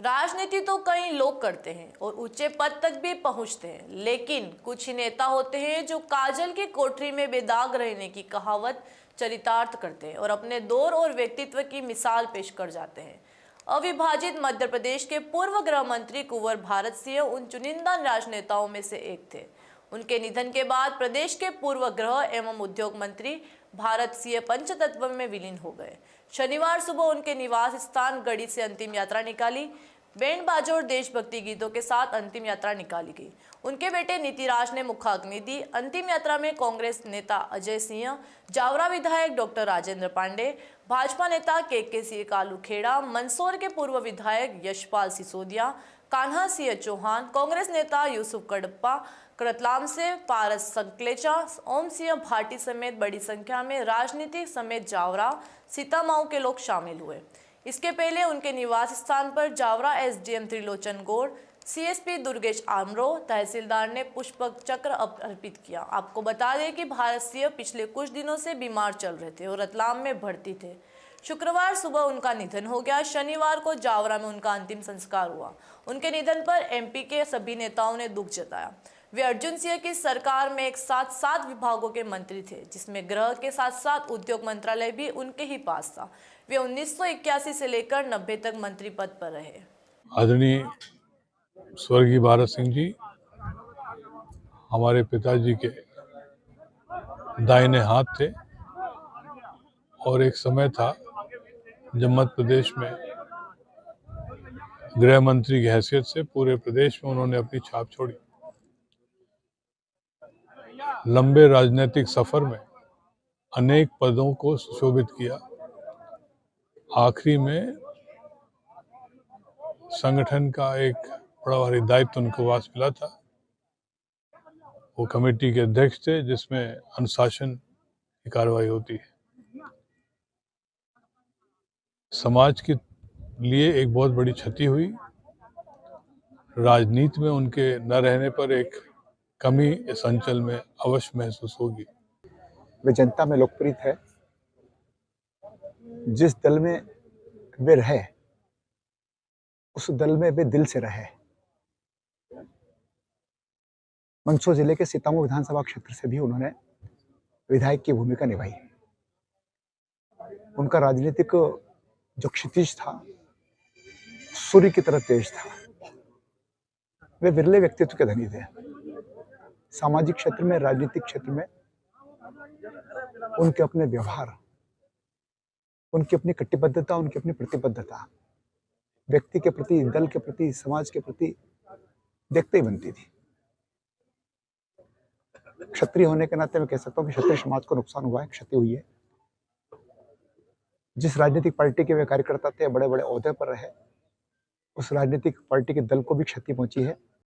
राजनीति तो कई लोग करते हैं और ऊंचे पद तक भी पहुंचते हैं, लेकिन कुछ ही नेता होते हैं जो काजल की कोठरी में बेदाग रहने की कहावत चरितार्थ करते हैं और अपने दौर और व्यक्तित्व की मिसाल पेश कर जाते हैं। अविभाजित मध्य प्रदेश के पूर्व गृह मंत्री कुंवर भारत सिंह उन चुनिंदा राजनेताओं में से एक थे। उनके निधन के बाद प्रदेश के पूर्व गृह एवं उद्योग मंत्री भारत सिंह पंचतत्व में विलीन हो गए। शनिवार सुबह उनके निवास स्थान गढ़ी से अंतिम यात्रा निकाली। बैंड बाजों और देशभक्ति गीतों के साथ अंतिम यात्रा निकाली गई। उनके बेटे नीतिराज ने मुखाग्नि दी। अंतिम यात्रा में कांग्रेस नेता अजय सिंह, जावरा विधायक डॉक्टर राजेंद्र पांडे, भाजपा नेता के सिंह कालूखेड़ा, मंदसौर के पूर्व विधायक यशपाल सिसोदिया, कान्हा सिंह चौहान, कांग्रेस नेता यूसुफ कडप्पा, रतलाम से पारस संकलेचा, ओम सिंह भाटी समेत बड़ी संख्या में राजनीतिक समेत जावरा सीतामाऊ के लोग शामिल हुए। इसके पहले उनके निवास स्थान पर जावरा एसडीएम त्रिलोचन गौड़, सीएसपी दुर्गेश आमरो, तहसीलदार ने पुष्प चक्र अर्पित किया। आपको बता दें कि भारत सिंह पिछले कुछ दिनों से बीमार चल रहे थे और रतलाम में भर्ती थे। शुक्रवार सुबह उनका निधन हो गया। शनिवार को जावरा में उनका अंतिम संस्कार हुआ। उनके निधन पर एमपी के सभी नेताओं ने दुख जताया। वे अर्जुन सिंह की सरकार में एक साथ 7 विभागों के मंत्री थे, जिसमें गृह के साथ साथ उद्योग मंत्रालय भी उनके ही पास था। वे 1981 से लेकर 90 तक मंत्री पद पर रहे। आदरणीय स्वर्गीय भारत सिंह जी हमारे पिताजी के दाहिने हाथ थे और एक समय था जब मध्य प्रदेश में गृह मंत्री की हैसियत से पूरे प्रदेश में उन्होंने अपनी छाप छोड़ी। लंबे राजनीतिक सफर में अनेक पदों को सुशोभित किया। आखिरी में संगठन का एक बड़ा भारी दायित्व उनको पास मिला था। वो कमेटी के अध्यक्ष थे जिसमें अनुशासन की कार्रवाई होती है। समाज के लिए एक बहुत बड़ी क्षति हुई। राजनीति में उनके न रहने पर एक कमी इस अंचल में अवश्य महसूस होगी। वे जनता में लोकप्रिय है। जिस दल में वे रहे उस दल में वे दिल से रहे। मंदसौर जिले के सीतामऊ विधानसभा क्षेत्र से भी उन्होंने विधायक की भूमिका निभाई। उनका राजनीतिक जो क्षितिज था सूर्य की तरह तेज था। वे विरले व्यक्तित्व के धनी थे। सामाजिक क्षेत्र में, राजनीतिक क्षेत्र में उनके अपने व्यवहार, उनकी अपनी कटिबद्धता, उनकी अपनी प्रतिबद्धता व्यक्ति के प्रति, दल के प्रति, समाज के प्रति देखते ही बनती थी। क्षत्रिय होने के नाते मैं कह सकता हूँ कि क्षत्रिय समाज को नुकसान हुआ है, क्षति हुई है। जिस राजनीतिक पार्टी के वे कार्यकर्ता थे, बड़े बड़े ओहदे पर रहे, उस राजनीतिक पार्टी के दल को भी क्षति पहुंची है।